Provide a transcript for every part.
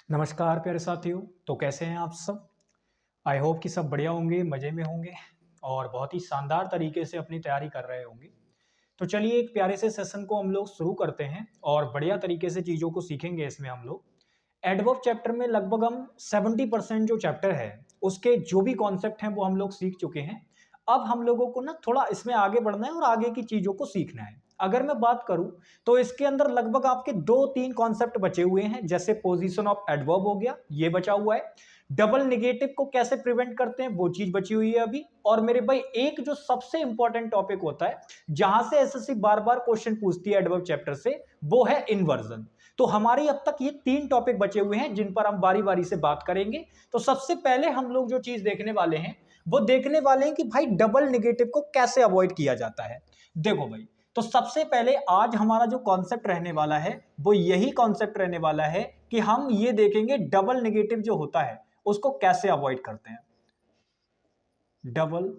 नमस्कार प्यारे साथियों। तो कैसे हैं आप सब? आई होप कि सब बढ़िया होंगे, मज़े में होंगे और बहुत ही शानदार तरीके से अपनी तैयारी कर रहे होंगे। तो चलिए एक प्यारे से सेशन को हम लोग शुरू करते हैं और बढ़िया तरीके से चीज़ों को सीखेंगे इसमें हम लोग। एडवर्ब चैप्टर में लगभग हम 70% जो चैप्टर है उसके जो भी कॉन्सेप्ट हैं वो हम लोग सीख चुके हैं। अब हम लोगों को ना थोड़ा इसमें आगे बढ़ना है और आगे की चीज़ों को सीखना है। अगर मैं बात करूं तो इसके अंदर लगभग आपके 2-3 कॉन्सेप्ट बचे हुए हैं, जैसे पोजीशन ऑफ एडवर्ब हो गया, ये बचा हुआ है। डबल नेगेटिव को कैसे प्रिवेंट करते हैं वो चीज बची हुई है अभी। और मेरे भाई एक जो सबसे इंपॉर्टेंट टॉपिक होता है जहां से एसएससी बार बार क्वेश्चन पूछती है एडवर्ब चैप्टर से, वो है इन्वर्जन। तो हमारी अब तक ये 3 टॉपिक बचे हुए हैं जिन पर हम बारी बारी से बात करेंगे। तो सबसे पहले हम लोग जो चीज देखने वाले हैं वो देखने वाले हैं कि भाई डबल नेगेटिव को कैसे अवॉइड किया जाता है। देखो भाई, तो सबसे पहले आज हमारा जो कॉन्सेप्ट रहने वाला है वो यही कॉन्सेप्ट रहने वाला है कि हम ये देखेंगे डबल नेगेटिव जो होता है उसको कैसे अवॉइड करते हैं। डबल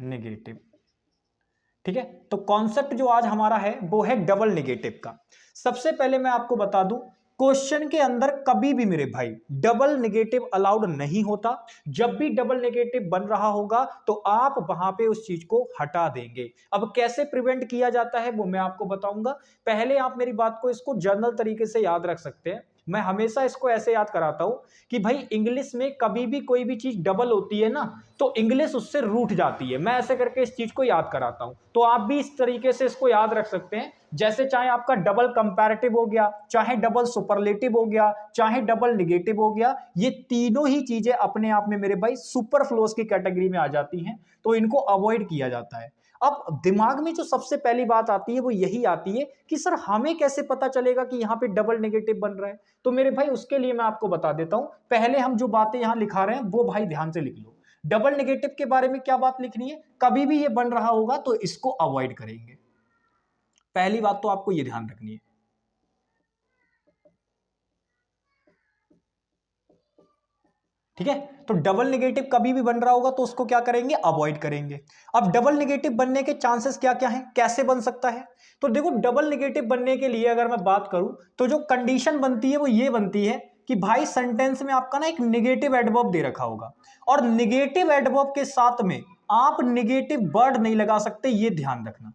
नेगेटिव, ठीक है। तो कॉन्सेप्ट जो आज हमारा है वो है डबल नेगेटिव का। सबसे पहले मैं आपको बता दूं, क्वेश्चन के अंदर कभी भी मेरे भाई डबल नेगेटिव अलाउड नहीं होता। जब भी डबल नेगेटिव बन रहा होगा तो आप वहां पे उस चीज को हटा देंगे। अब कैसे प्रिवेंट किया जाता है वो मैं आपको बताऊंगा। पहले आप मेरी बात को इसको जनरल तरीके से याद रख सकते हैं। मैं हमेशा इसको ऐसे याद कराता हूं कि भाई इंग्लिश में कभी भी कोई भी चीज डबल होती है ना तो इंग्लिश उससे रूठ जाती है। मैं ऐसे करके इस चीज को याद कराता हूं, तो आप भी इस तरीके से इसको याद रख सकते हैं। जैसे चाहे आपका डबल कंपैरेटिव हो गया, चाहे डबल सुपरलेटिव हो गया, चाहे डबल निगेटिव हो गया, ये तीनों ही चीजें अपने आप में मेरे भाई सुपरफ्लोज की कैटेगरी में आ जाती हैं, तो इनको अवॉइड किया जाता है। अब दिमाग में जो सबसे पहली बात आती है वो यही आती है कि सर हमें कैसे पता चलेगा कि यहां पे डबल नेगेटिव बन रहा है। तो मेरे भाई उसके लिए मैं आपको बता देता हूं। पहले हम जो बातें यहां लिखा रहे हैं वो भाई ध्यान से लिख लो। डबल नेगेटिव के बारे में क्या बात लिखनी है, कभी भी ये बन रहा होगा तो इसको अवॉइड करेंगे। पहली बात तो आपको ये ध्यान रखनी है, ठीक है। तो डबल नेगेटिव कभी भी बन रहा होगा तो उसको क्या करेंगे, अवॉइड करेंगे। अब डबल नेगेटिव बनने के चांसेस क्या क्या हैं, कैसे बन सकता है? तो देखो, डबल नेगेटिव बनने के लिए अगर मैं बात करूं तो जो कंडीशन बनती है वो ये बनती है कि भाई सेंटेंस में आपका ना एक नेगेटिव एडवर्ब दे रखा होगा और नेगेटिव एडवर्ब के साथ में आप नेगेटिव वर्ड नहीं लगा सकते, ये ध्यान रखना,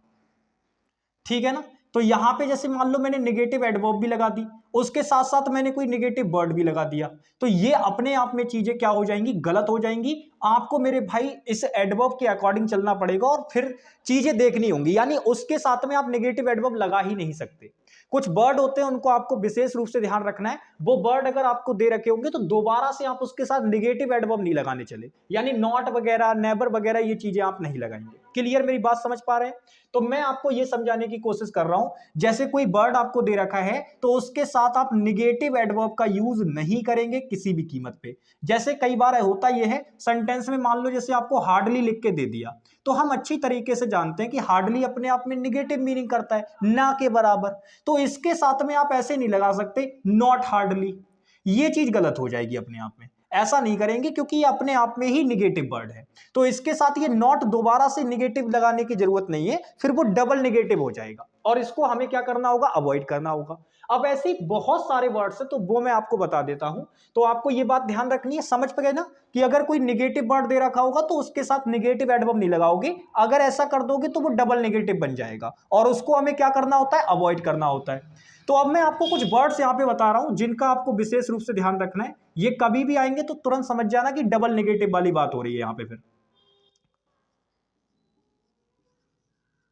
ठीक है ना। तो यहां पे जैसे मान लो मैंने नेगेटिव एडवर्ब भी लगा दी, उसके साथ साथ मैंने कोई नेगेटिव वर्ड भी लगा दिया, तो ये अपने आप में चीजें क्या हो जाएंगी, गलत हो जाएंगी। आपको मेरे भाई इस एडवर्ब के अकॉर्डिंग चलना पड़ेगा और फिर चीजें देखनी होंगी, यानी उसके साथ में आप नेगेटिव एडवर्ब लगा ही नहीं सकते। कुछ वर्ड होते हैं उनको आपको विशेष रूप से ध्यान रखना है। वो वर्ड अगर आपको दे रखे होंगे तो दोबारा से आप उसके साथ नेगेटिव एडवर्ब नहीं लगाने चले, यानी नॉट वगैरह, नेवर वगैरह, ये चीजें आप नहीं लगाएंगे। क्लियर, मेरी बात समझ पा रहे हैं? तो मैं आपको यह समझाने की कोशिश कर रहा हूं, जैसे कोई वर्ड आपको दे रखा है तो उसके साथ आप निगेटिव एडवर्ब का यूज नहीं करेंगे किसी भी कीमत पे। जैसे कई बार होता यह है, सेंटेंस में मान लो जैसे आपको हार्डली लिख के दे दिया, तो हम अच्छी तरीके से जानते हैं कि हार्डली अपने आप में निगेटिव मीनिंग करता है, ना के बराबर। तो इसके साथ में आप ऐसे नहीं लगा सकते नॉट हार्डली, ये चीज गलत हो जाएगी अपने आप में। ऐसा नहीं करेंगे क्योंकि ये अपने आप में ही निगेटिव वर्ड है। तो इसके साथ ये नॉट दोबारा से निगेटिव लगाने की जरूरत नहीं है, फिर वो डबल निगेटिव हो जाएगा और इसको हमें क्या करना होगा, अवॉइड करना होगा। अब ऐसे ही बहुत सारे वर्ड्स हैं तो वो मैं आपको बता देता हूं। तो आपको ये बात ध्यान रखनी है, समझ पे गए ना, कि अगर कोई निगेटिव वर्ड दे रखा होगा तो उसके साथ निगेटिव एडवर्ब नहीं लगाओगे। अगर ऐसा कर दोगे तो वो डबल निगेटिव बन जाएगा और उसको हमें क्या करना होता है, अवॉइड करना होता है। तो अब मैं आपको कुछ वर्ड्स यहां पे बता रहा हूं जिनका आपको विशेष रूप से ध्यान रखना है। ये कभी भी आएंगे तो तुरंत समझ जाना कि डबल नेगेटिव वाली बात हो रही है यहां पे फिर,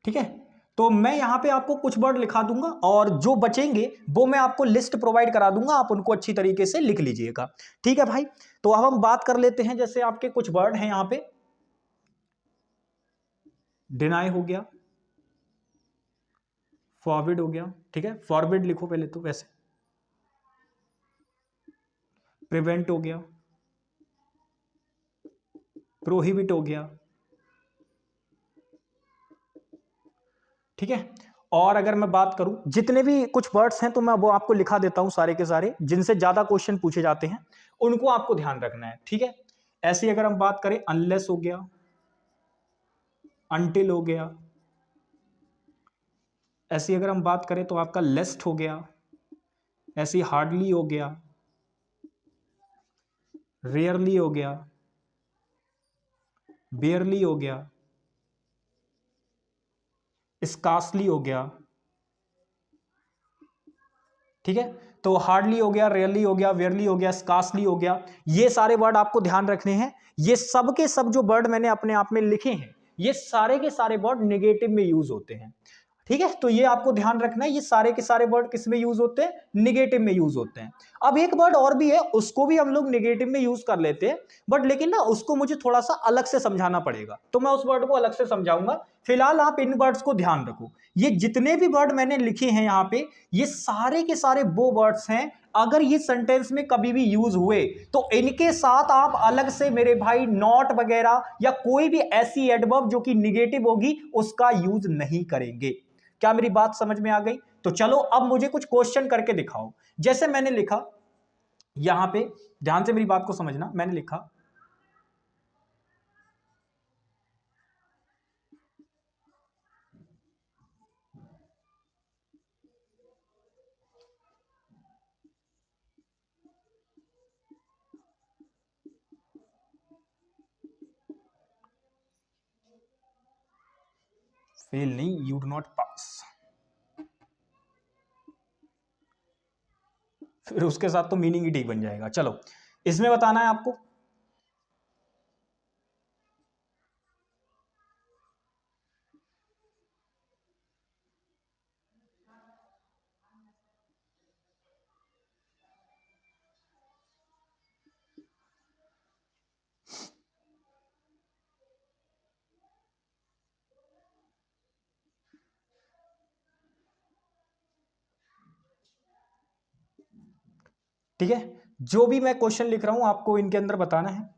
ठीक है। तो मैं यहां पे आपको कुछ वर्ड लिखा दूंगा और जो बचेंगे वो मैं आपको लिस्ट प्रोवाइड करा दूंगा, आप उनको अच्छी तरीके से लिख लीजिएगा, ठीक है भाई। तो अब हम बात कर लेते हैं, जैसे आपके कुछ वर्ड हैं यहां पे। डिनाई हो गया, फॉरवर्ड हो गया, ठीक है, फॉरवर्ड लिखो पहले तो वैसे। प्रिवेंट हो गया, प्रोहिबिट हो गया, ठीक है। और अगर मैं बात करूं, जितने भी कुछ वर्ड्स हैं तो मैं वो आपको लिखा देता हूं सारे के सारे, जिनसे ज्यादा क्वेश्चन पूछे जाते हैं उनको आपको ध्यान रखना है, ठीक है। ऐसी अगर हम बात करें, अनलेस हो गया, अनटिल हो गया। ऐसी अगर हम बात करें तो आपका लेस्ट हो गया, ऐसे ही हार्डली हो गया, रेयरली हो गया, बेयरली हो गया, स्कार्सली हो गया। ठीक है, तो हार्डली हो गया, रेयरली हो गया, वेयरली हो गया, स्कार्सली हो गया, ये सारे वर्ड आपको ध्यान रखने हैं। ये सब के सब जो वर्ड मैंने अपने आप में लिखे हैं, ये सारे के सारे वर्ड नेगेटिव में यूज होते हैं। ठीक है, तो ये आपको ध्यान रखना है, ये सारे के सारे वर्ड किस में यूज होते हैं, निगेटिव में यूज होते हैं। अब एक वर्ड और भी है, उसको भी हम लोग निगेटिव में यूज कर लेते हैं, बट लेकिन ना उसको मुझे थोड़ा सा अलग से समझाना पड़ेगा, तो मैं उस वर्ड को अलग से समझाऊंगा। फिलहाल आप इन वर्ड्स को ध्यान रखो। ये जितने भी वर्ड मैंने लिखे हैं यहाँ पे, ये सारे के सारे वो वर्ड्स हैं, अगर ये सेंटेंस में कभी भी यूज हुए तो इनके साथ आप अलग से मेरे भाई नॉट वगैरह या कोई भी ऐसी एडवर्ब जो कि निगेटिव होगी उसका यूज नहीं करेंगे। क्या मेरी बात समझ में आ गई? तो चलो अब मुझे कुछ क्वेश्चन करके दिखाओ। जैसे मैंने लिखा यहां पे, ध्यान से मेरी बात को समझना, मैंने लिखा फेल नहीं, यू डू नॉट पास, फिर उसके साथ तो मीनिंग ही ठीक बन जाएगा। चलो इसमें बताना है आपको। ठीक है, जो भी मैं क्वेश्चन लिख रहा हूं आपको इनके अंदर बताना है।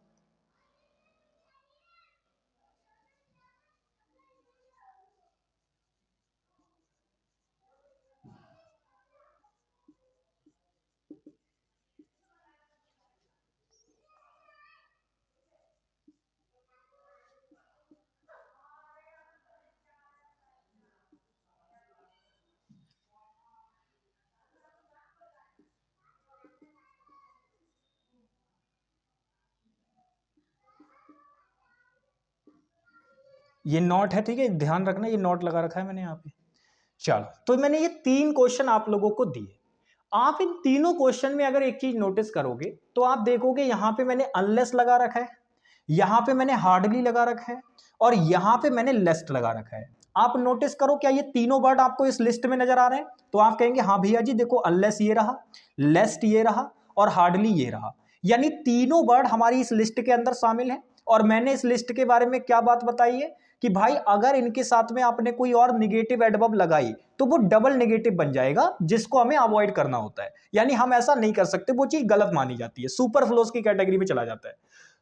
ये नॉट है, ठीक है, ध्यान रखना, ये नॉट लगा रखा है मैंने यहाँ पे। चलो, तो मैंने ये 3 क्वेश्चन आप लोगों को दिए। आप इन तीनों क्वेश्चन में अगर एक चीज नोटिस करोगे तो आप देखोगे यहां पे मैंने अनलेस लगा रखा है, यहां पे मैंने हार्डली लगा रखा है, और यहां पे मैंने लेस्ट लगा रखा है। आप नोटिस करो, क्या ये तीनों वर्ड आपको इस लिस्ट में नजर आ रहे हैं? तो आप कहेंगे हाँ भैया जी, देखो अनलेस ये रहा, लेस्ट ये रहा, और हार्डली ये रहा। यानी तीनों वर्ड हमारी इस लिस्ट के अंदर शामिल हैं। और मैंने इस लिस्ट के बारे में क्या बात बताई है कि भाई अगर इनके साथ में आपने कोई और निगेटिव एडवर्ब लगाई तो वो डबल नेगेटिव बन जाएगा, जिसको हमें अवॉइड करना होता है। यानी हम ऐसा नहीं कर सकते, वो चीज गलत मानी जाती है, सुपरफ्लोज की कैटेगरी में चला जाता है।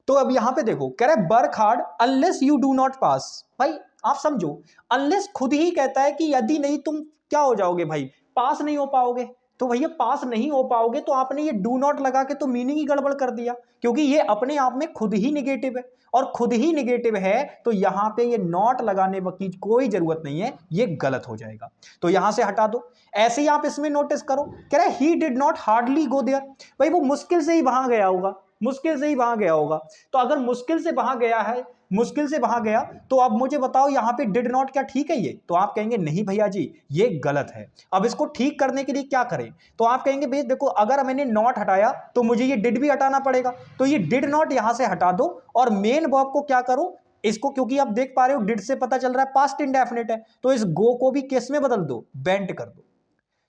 तो अब यहां पे देखो, कह रहा है work hard unless you do not pass. भाई आप समझो, अनलेस खुद ही कहता है कि यदि नहीं तुम क्या हो जाओगे भाई, पास नहीं हो पाओगे। तो भैया पास नहीं हो पाओगे, तो आपने ये डू नॉट लगा के तो मीनिंग ही गड़बड़ कर दिया, क्योंकि ये अपने आप में खुद ही निगेटिव है, और खुद ही निगेटिव है तो यहां पे ये नॉट लगाने की कोई जरूरत नहीं है, ये गलत हो जाएगा। तो यहां से हटा दो। ऐसे ही आप इसमें नोटिस करो, कह रहा है he did not hardly go there. भाई वो मुश्किल से ही वहां गया होगा, मुश्किल से ही वहां गया होगा। तो अगर मुश्किल से वहां गया है, मुश्किल से वहां गया, तो अब मुझे बताओ यहां पे डिड नॉट क्या ठीक है ये? तो आप कहेंगे नहीं भैया जी, ये गलत है। अब इसको ठीक करने के लिए क्या करें? तो आप कहेंगे भैया देखो, अगर मैंने नॉट हटाया तो मुझे ये डिड भी हटाना पड़ेगा, तो ये डिड नॉट यहां से हटा दो, और मेन वर्ब को क्या करो, इसको, क्योंकि आप देख पा रहे हो डिड से पता चल रहा है पास्ट इंडेफिनिट है, तो इस गो को भी किस में बदल दो, बेंट कर दो।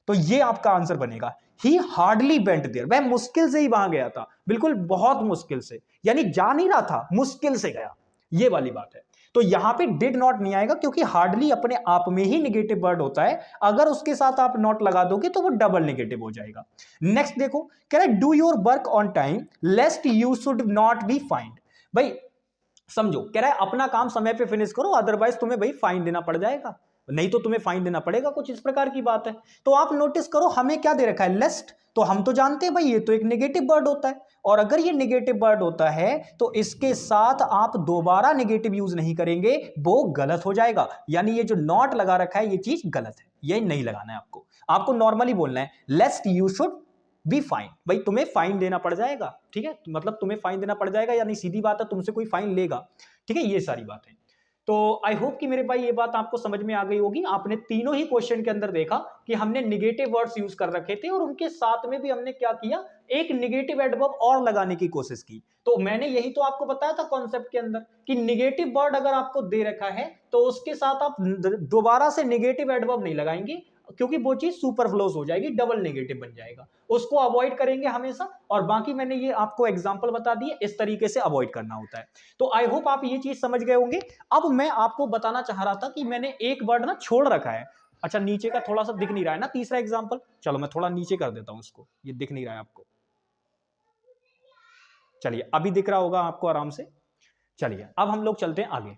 तो ये आपका आंसर बनेगा, ही हार्डली बेंट देयर। वह मुश्किल से ही वहां गया था, बिल्कुल बहुत मुश्किल से, यानी जा नहीं रहा था, मुश्किल से गया, ये वाली बात है। तो यहां पे डिड नॉट नहीं आएगा, क्योंकि हार्डली अपने आप में ही निगेटिव वर्ड होता है, अगर उसके साथ आप नॉट लगा दोगे तो वो डबल निगेटिव हो जाएगा। नेक्स्ट देखो, कह रहा है do your work on time लेस्ट you should not be find. भाई समझो, कह रहा है अपना काम समय पे फिनिश करो, अदरवाइज तुम्हें भाई फाइन देना पड़ जाएगा, नहीं तो तुम्हें फाइन देना पड़ेगा, कुछ इस प्रकार की बात है। तो आप नोटिस करो, हमें क्या दे रखा है, लेस्ट। तो हम तो जानते हैं भाई ये तो एक नेगेटिव वर्ड होता है, और अगर ये नेगेटिव वर्ड होता है तो इसके साथ आप दोबारा नेगेटिव यूज नहीं करेंगे, वो गलत हो जाएगा। यानी ये जो नॉट लगा रखा है ये चीज गलत है, ये नहीं लगाना है आपको। आपको नॉर्मली बोलना है लेस्ट यू शुड बी फाइन, भाई तुम्हें फाइन देना पड़ जाएगा, ठीक है, मतलब तुम्हें फाइन देना पड़ जाएगा, यानी सीधी बात है तुमसे कोई फाइन लेगा, ठीक है, ये सारी बात है। तो आई होप कि मेरे भाई ये बात आपको समझ में आ गई होगी। आपने तीनों ही क्वेश्चन के अंदर देखा कि हमने निगेटिव वर्ड्स यूज कर रखे थे और उनके साथ में भी हमने क्या किया, एक निगेटिव एडवर्ब और लगाने की कोशिश की। तो मैंने यही तो आपको बताया था कॉन्सेप्ट के अंदर कि निगेटिव वर्ड अगर आपको दे रखा है तो उसके साथ आप दोबारा से निगेटिव एडवर्ब नहीं लगाएंगे, क्योंकि वो चीज सुपरफ्लोस हो जाएगी, डबल नेगेटिव बन जाएगा, उसको अवॉइड करेंगे हमेशा। और बाकी मैंने ये आपको एग्जांपल बता दिए, इस तरीके से अवॉइड करना होता है। तो आई होप आप ये चीज समझ गए होंगे। अब मैं आपको बताना चाह रहा था कि मैंने एक वर्ड ना छोड़ रखा है। अच्छा, नीचे का थोड़ा सा दिख नहीं रहा है ना तीसरा एग्जाम्पल, चलो मैं थोड़ा नीचे कर देता हूं इसको, ये दिख नहीं रहा है आपको, चलिए अभी दिख रहा होगा आपको आराम से। चलिए अब हम लोग चलते हैं आगे,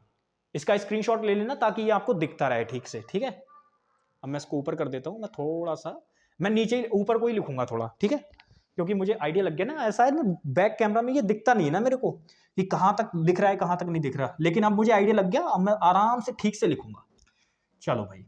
इसका स्क्रीनशॉट ले लेना ताकि ये आपको दिखता रहे ठीक से, ठीक है। अब मैं इसको ऊपर कर देता हूं, मैं थोड़ा सा, मैं नीचे ऊपर को ही लिखूंगा थोड़ा, ठीक है, क्योंकि मुझे आइडिया लग गया ना, ऐसा है ना बैक कैमरा में ये दिखता नहीं है ना मेरे को कि कहां तक दिख रहा है कहां तक नहीं दिख रहा, लेकिन अब मुझे आइडिया लग गया, अब मैं आराम से ठीक से लिखूंगा। चलो भाई,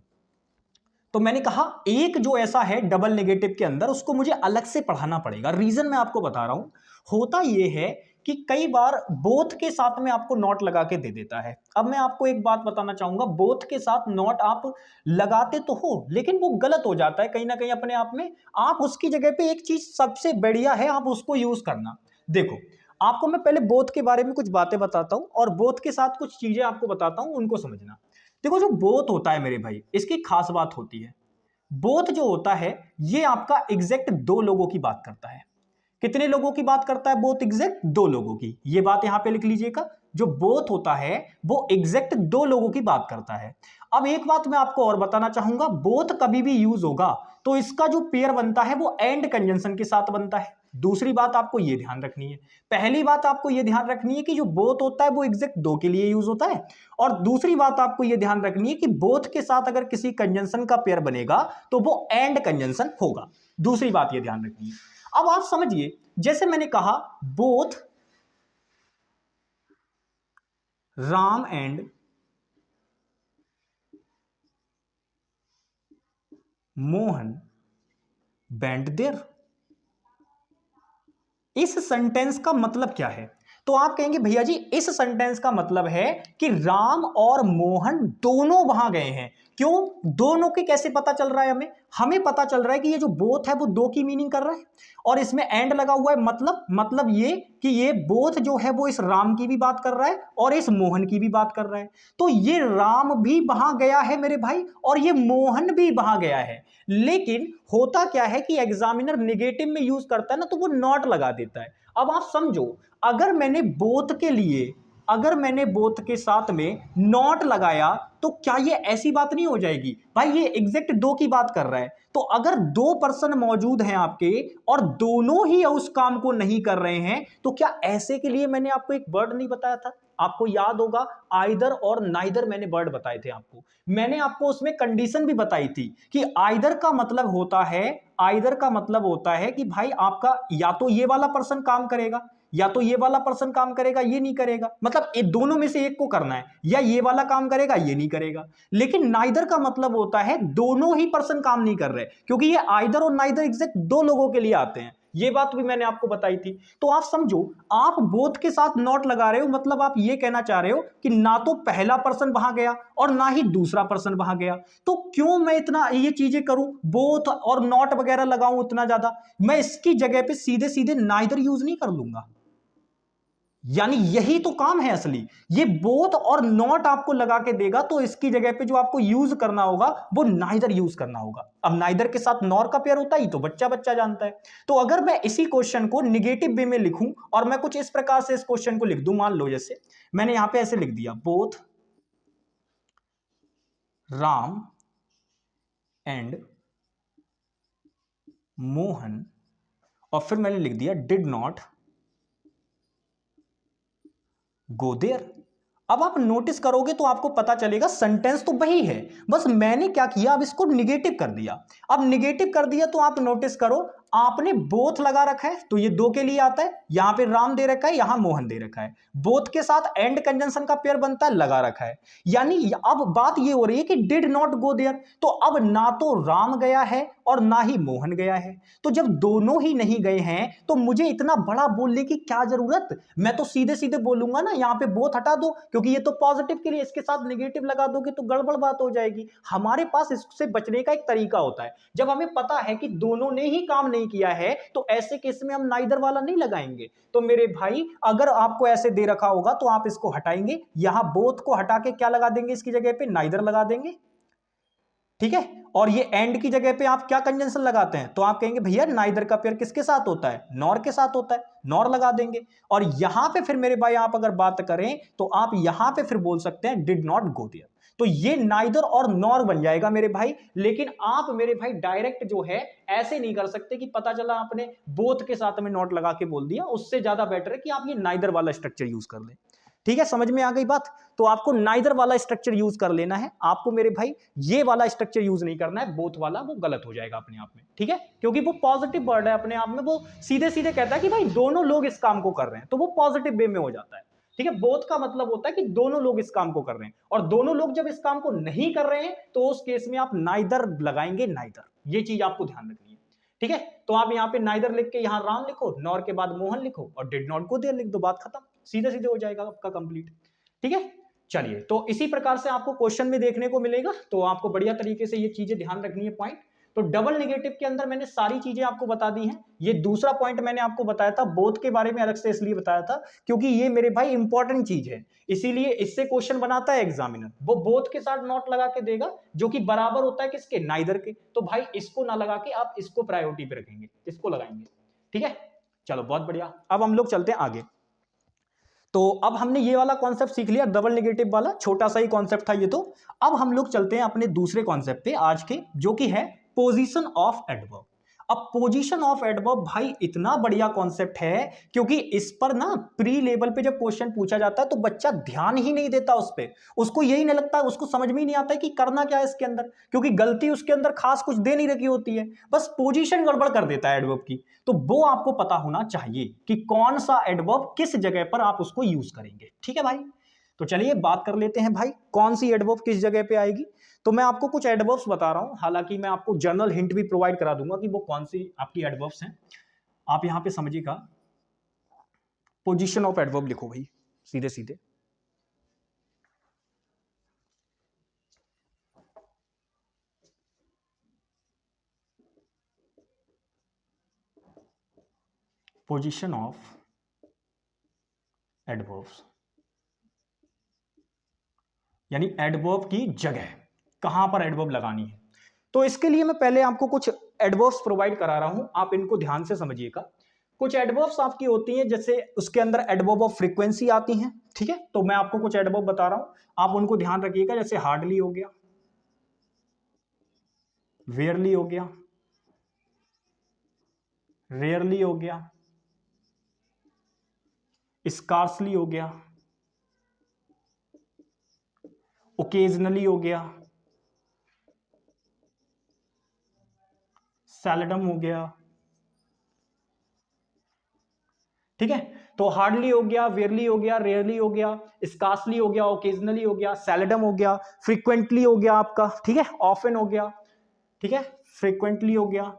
तो मैंने कहा एक जो ऐसा है डबल नेगेटिव के अंदर, उसको मुझे अलग से पढ़ाना पड़ेगा। रीजन मैं आपको बता रहा हूं, होता यह है कि कई बार बोथ के साथ में आपको नॉट लगा के दे देता है। अब मैं आपको एक बात बताना चाहूंगा, बोथ के साथ नॉट आप लगाते तो हो लेकिन वो गलत हो जाता है कहीं ना कहीं अपने आप में। आप उसकी जगह पे एक चीज सबसे बढ़िया है, आप उसको यूज करना। देखो, आपको मैं पहले बोथ के बारे में कुछ बातें बताता हूं और बोथ के साथ कुछ चीजें आपको बताता हूं, उनको समझना। देखो, जो बोथ होता है मेरे भाई, इसकी खास बात होती है, बोथ जो होता है ये आपका एग्जैक्ट दो लोगों की बात करता है। कितने लोगों की बात करता है बोथ? एग्जैक्ट दो लोगों की। ये बात यहां पे लिख लीजिएगा, जो बोथ होता है वो एग्जैक्ट दो लोगों की बात करता है। अब एक बात मैं आपको और बताना चाहूंगा, बोथ कभी भी यूज होगा तो इसका जो पेयर बनता है वो एंड कंजंक्शन के साथ बनता है। दूसरी बात आपको ये ध्यान रखनी है, पहली बात आपको ये ध्यान रखनी है कि जो बोथ होता है वो एग्जैक्ट दो के लिए यूज होता है, और दूसरी बात आपको ये ध्यान रखनी है कि बोथ के साथ अगर किसी कंजंक्शन का पेयर बनेगा तो वो एंड कंजंक्शन होगा। दूसरी बात ये ध्यान रखनी है। अब आप समझिए, जैसे मैंने कहा both Ram and Mohan went there. इस सेंटेंस का मतलब क्या है? तो आप कहेंगे भैया जी इस सेंटेंस का मतलब है कि राम और मोहन दोनों वहां गए हैं। क्यों दोनों के कैसे पता चल रहा है? हमें पता चल रहा है कि ये जो बोथ है वो दो की मीनिंग कर रहा है और इसमें एंड लगा हुआ है। मतलब ये कि ये बोथ जो है वो इस राम की भी बात कर रहा है और इस मोहन की भी बात कर रहा है। तो ये राम भी वहां गया है मेरे भाई और ये मोहन भी वहां गया है। लेकिन होता क्या है कि एग्जामिनर नेगेटिव में यूज करता है ना, तो वो नॉट लगा देता है। अब आप समझो, अगर मैंने बोथ के साथ में नॉट लगाया तो क्या ये ऐसी बात नहीं हो जाएगी? भाई ये एग्जैक्ट दो की बात कर रहा है, तो अगर दो पर्सन मौजूद हैं आपके और दोनों ही उस काम को नहीं कर रहे हैं, तो क्या ऐसे के लिए मैंने आपको एक वर्ड नहीं बताया था? आपको याद होगा आइदर और नाइदर मैंने वर्ड बताए थे आपको। मैंने आपको उसमें कंडीशन भी बताई थी कि आइदर का मतलब होता है कि भाई आपका या तो ये वाला पर्सन काम करेगा या तो ये वाला पर्सन काम करेगा, ये नहीं करेगा, मतलब ये दोनों में से एक को करना है, या ये वाला काम करेगा ये नहीं करेगा। लेकिन नाइदर का मतलब होता है दोनों ही पर्सन काम नहीं कर रहे, क्योंकि ये आइदर और नाइदर एग्जैक्ट दो लोगों के लिए आते हैं। ये बात भी मैंने आपको बताई थी। तो आप समझो, आप बोथ के साथ नॉट लगा रहे हो, मतलब आप ये कहना चाह रहे हो कि ना तो पहला पर्सन वहां गया और ना ही दूसरा पर्सन वहां गया। तो क्यों मैं इतना ये चीजें करूं, बोथ और नॉट वगैरह लगाऊं इतना ज्यादा? मैं इसकी जगह पे सीधे सीधे नाइदर यूज नहीं कर लूंगा। यानी यही तो काम है असली, ये बोथ और नॉट आपको लगा के देगा, तो इसकी जगह पे जो आपको यूज करना होगा वो नाइदर यूज करना होगा। अब नाइदर के साथ नॉर का पेयर होता है, तो बच्चा बच्चा जानता है। तो अगर मैं इसी क्वेश्चन को निगेटिव वे में लिखूं और मैं कुछ इस प्रकार से इस क्वेश्चन को लिख दूं, मान लो जैसे मैंने यहां पे ऐसे लिख दिया, बोथ राम एंड मोहन, और फिर मैंने लिख दिया डिड नॉट गो देयर। अब आप नोटिस करोगे तो आपको पता चलेगा सेंटेंस तो वही है, बस मैंने क्या किया, अब इसको निगेटिव कर दिया। अब निगेटिव कर दिया तो आप नोटिस करो, आपने बोथ लगा रखा है तो ये दो के लिए आता है, यहां पे राम दे रखा है, यहां मोहन दे रखा है, बोथ के साथ एंड कंजंक्शन का पेयर बनता है, लगा रखा है। यानी अब बात ये हो रही है कि डिड नॉट गो देयर, तो अब ना तो राम गया है और ना ही मोहन गया है। तो जब दोनों ही नहीं गए हैं तो मुझे इतना बड़ा बोलने की क्या जरूरत, मैं तो सीधे सीधे बोलूंगा ना यहां पे बोथ हटा दो, क्योंकि ये तो पॉजिटिव के लिए, इसके साथ नेगेटिव लगा दोगे तो गड़बड़ बात हो जाएगी। हमारे पास इससे बचने का एक तरीका होता है, जब हमें पता है कि दोनों ने ही काम नहीं किया है तो ऐसे केस में हम नाइदर वाला नहीं लगाएंगे। तो मेरे भाई अगर आपको ऐसे दे रखा होगा तो आप इसको हटाएंगे, यहां बोथ को हटा के क्या लगा देंगे, इसकी जगह पे नाइदर लगा देंगे, ठीक है। और ये एंड की जगह पे आप क्या कंजंक्शन लगाते हैं, तो आप कहेंगे भैया नाइदर का पेयर किसके साथ होता है, नॉर के साथ होता है, नॉर लगा देंगे। और यहां पे फिर मेरे भाई आप अगर बात करें तो आप यहां पे फिर बोल सकते हैं डिड नॉट गो देयर, तो ये नाइदर और नॉर बन जाएगा मेरे भाई। लेकिन आप मेरे भाई डायरेक्ट जो है ऐसे नहीं कर सकते कि पता चला आपने बोथ के साथ में नॉट लगा के बोल दिया, उससे ज्यादा बेटर है कि आप ये नाइदर वाला स्ट्रक्चर यूज कर लें। ठीक है, समझ में आ गई बात। तो आपको नाइदर वाला स्ट्रक्चर यूज कर लेना है, आपको मेरे भाई ये वाला स्ट्रक्चर यूज नहीं करना है, बोथ वाला वो गलत हो जाएगा अपने आप में, ठीक है, क्योंकि वो पॉजिटिव वर्ड है अपने आप में, वो सीधे सीधे कहता है कि भाई दोनों लोग इस काम को कर रहे हैं, तो वो पॉजिटिव वे में हो जाता है। ठीक है, बोथ का मतलब होता है कि दोनों लोग इस काम को कर रहे हैं, और दोनों लोग जब इस काम को नहीं कर रहे हैं तो उस केस में आप नाइदर लगाएंगे, नाइदर, ये चीज आपको ध्यान रखनी है। ठीक है, तो आप यहाँ पे नाइदर लिख के यहाँ राम लिखो, नॉर के बाद मोहन लिखो और डिड नॉट गो देयर लिख दो, बात खत्म, सीधे सीधे हो जाएगा आपका कंप्लीट। ठीक है, चलिए, तो इसी प्रकार से आपको क्वेश्चन में देखने को मिलेगा, तो आपको बढ़िया तरीके से ये चीजें ध्यान रखनी है पॉइंट। तो डबल नेगेटिव के अंदर मैंने सारी चीजें आपको बता दी हैं। ये दूसरा पॉइंट मैंने आपको बताया था, बोथ के बारे में अलग से इसलिए बताया था क्योंकि ये मेरे भाई इंपॉर्टेंट चीज है, इसीलिए इससे क्वेश्चन बनाता है एग्जामिनर, वो बोथ के साथ नॉट लगा के देगा जो कि बराबर होता है किसके, नाइदर के। तो भाई इसको ना लगा के आप इसको प्रायोरिटी पे रखेंगे, इसको लगाएंगे। ठीक है, चलो बहुत बढ़िया, अब हम लोग चलते हैं आगे। तो अब हमने ये वाला कॉन्सेप्ट सीख लिया, डबल नेगेटिव वाला, छोटा सा ही कॉन्सेप्ट था ये। तो अब हम लोग चलते हैं अपने दूसरे कॉन्सेप्ट पे आज के, जो कि है पोजीशन ऑफ एडवर्ब। अब पोजीशन ऑफ एडवर्ब भाई इतना बढ़िया कॉन्सेप्ट है, क्योंकि इस पर ना प्री लेवल पे जब क्वेश्चन पूछा जाता है तो बच्चा ध्यान ही नहीं देता उस पे, उसको यही नहीं लगता, उसको समझ में ही नहीं आता है कि करना क्या है इसके अंदर, क्योंकि गलती उसके अंदर खास कुछ दे नहीं रखी होती है, बस पोजीशन गड़बड़ कर देता है एडवर्ब की। तो वो आपको पता होना चाहिए कि कौन सा एडवर्ब किस जगह पर आप उसको यूज करेंगे। ठीक है भाई, तो चलिए बात कर लेते हैं भाई कौन सी एडवर्ब किस जगह पे आएगी। तो मैं आपको कुछ एडवर्ब्स बता रहा हूं, हालांकि मैं आपको जनरल हिंट भी प्रोवाइड करा दूंगा कि वो कौन सी आपकी एडवर्ब्स हैं, आप यहां पे समझिएगा। पोजीशन ऑफ एडवर्ब लिखो भाई सीधे सीधे, पोजीशन ऑफ एडवर्ब्स यानी एडवर्ब की जगह, कहां पर एडवर्ब लगानी है। तो इसके लिए मैं पहले आपको कुछ एडवर्ब्स प्रोवाइड करा रहा हूं, आप इनको ध्यान से समझिएगा। कुछ एडवर्ब्स आपकी होती हैं, जैसे उसके अंदर एडवर्ब ऑफ फ्रीक्वेंसी आती हैं। ठीक है, तो मैं आपको कुछ एडवर्ब बता रहा हूं, आप उनको ध्यान रखिएगा, जैसे हार्डली हो गया, वेयरली हो गया, रेयरली हो गया, स्कार्सली हो गया, ओकेजनली हो गया, सेल्डम हो गया। ठीक है, तो हार्डली हो गया, वेयरली हो गया, रेयरली हो गया, स्कार्सली हो गया, ओकेजनली हो गया, सेल्डम हो गया, फ्रीक्वेंटली हो गया आपका, ठीक है, ऑफन हो गया, ठीक है, फ्रीक्वेंटली हो गया,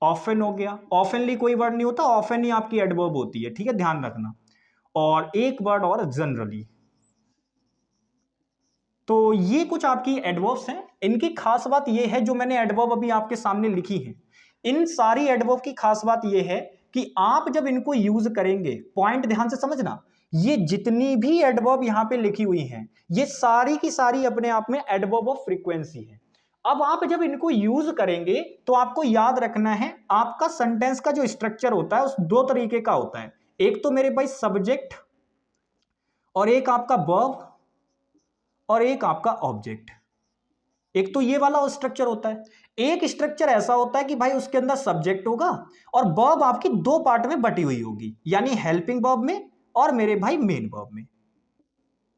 ऑफन हो गया, ऑफनली कोई वर्ड नहीं होता, ऑफन ही आपकी एडवर्ब होती है, ठीक है, ध्यान रखना। और एक वर्ड और जनरली। तो ये कुछ आपकी एडवर्ब्स हैं, इनकी खास बात ये है, जो मैंने एडवर्ब अभी आपके सामने लिखी है, इन सारी एडवर्ब की खास बात ये है कि आप जब इनको यूज करेंगे, पॉइंट ध्यान से समझना, ये जितनी भी एडवर्ब यहां पे लिखी हुई हैं, ये सारी की सारी अपने आप में एडवर्ब ऑफ फ्रीक्वेंसी है। अब आप जब इनको यूज करेंगे तो आपको याद रखना है, आपका सेंटेंस का जो स्ट्रक्चर होता है उस दो तरीके का होता है, एक तो मेरे भाई सब्जेक्ट और एक आपका वर्ब और एक आपका ऑब्जेक्ट। एक तो ये वाला स्ट्रक्चर होता है, एक स्ट्रक्चर ऐसा होता है कि भाई उसके अंदर सब्जेक्ट होगा और वर्ब आपकी दो पार्ट में बटी हुई होगी, यानी हेल्पिंग वर्ब में और मेरे भाई मेन वर्ब में।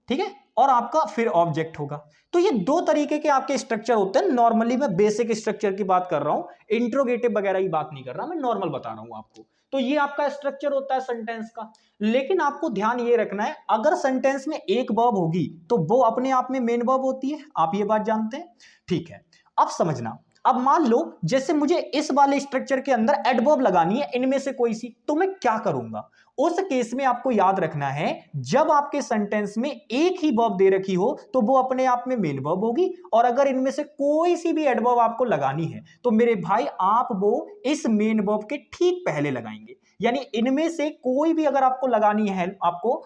ठीक है, और आपका फिर ऑब्जेक्ट होगा। तो ये दो तरीके के आपके स्ट्रक्चर होते हैं। नॉर्मली मैं बेसिक स्ट्रक्चर की बात कर रहा हूं, इंट्रोगेटिव वगैरह की बात नहीं कर रहा, मैं नॉर्मल बता रहा हूं आपको। तो ये आपका स्ट्रक्चर होता है सेंटेंस का। लेकिन आपको ध्यान ये रखना है, अगर सेंटेंस में एक वर्ब होगी तो वो अपने आप में मेन वर्ब होती है, आप ये बात जानते हैं, ठीक है। अब समझना, अब मान लो जैसे मुझे इस वाले स्ट्रक्चर के अंदर एडवर्ब लगानी है इनमें से कोई सी, तो मैं क्या करूंगा? उस केस में आपको याद रखना है, जब आपके सेंटेंस में एक ही वर्ब दे रखी हो तो वो अपने आप में मेन वर्ब होगी, और अगर इनमें से कोई सी भी एडवर्ब आपको लगानी है तो मेरे भाई आप वो इस मेन वर्ब के ठीक पहले लगाएंगे। यानी इनमें से कोई भी अगर आपको लगानी है, आपको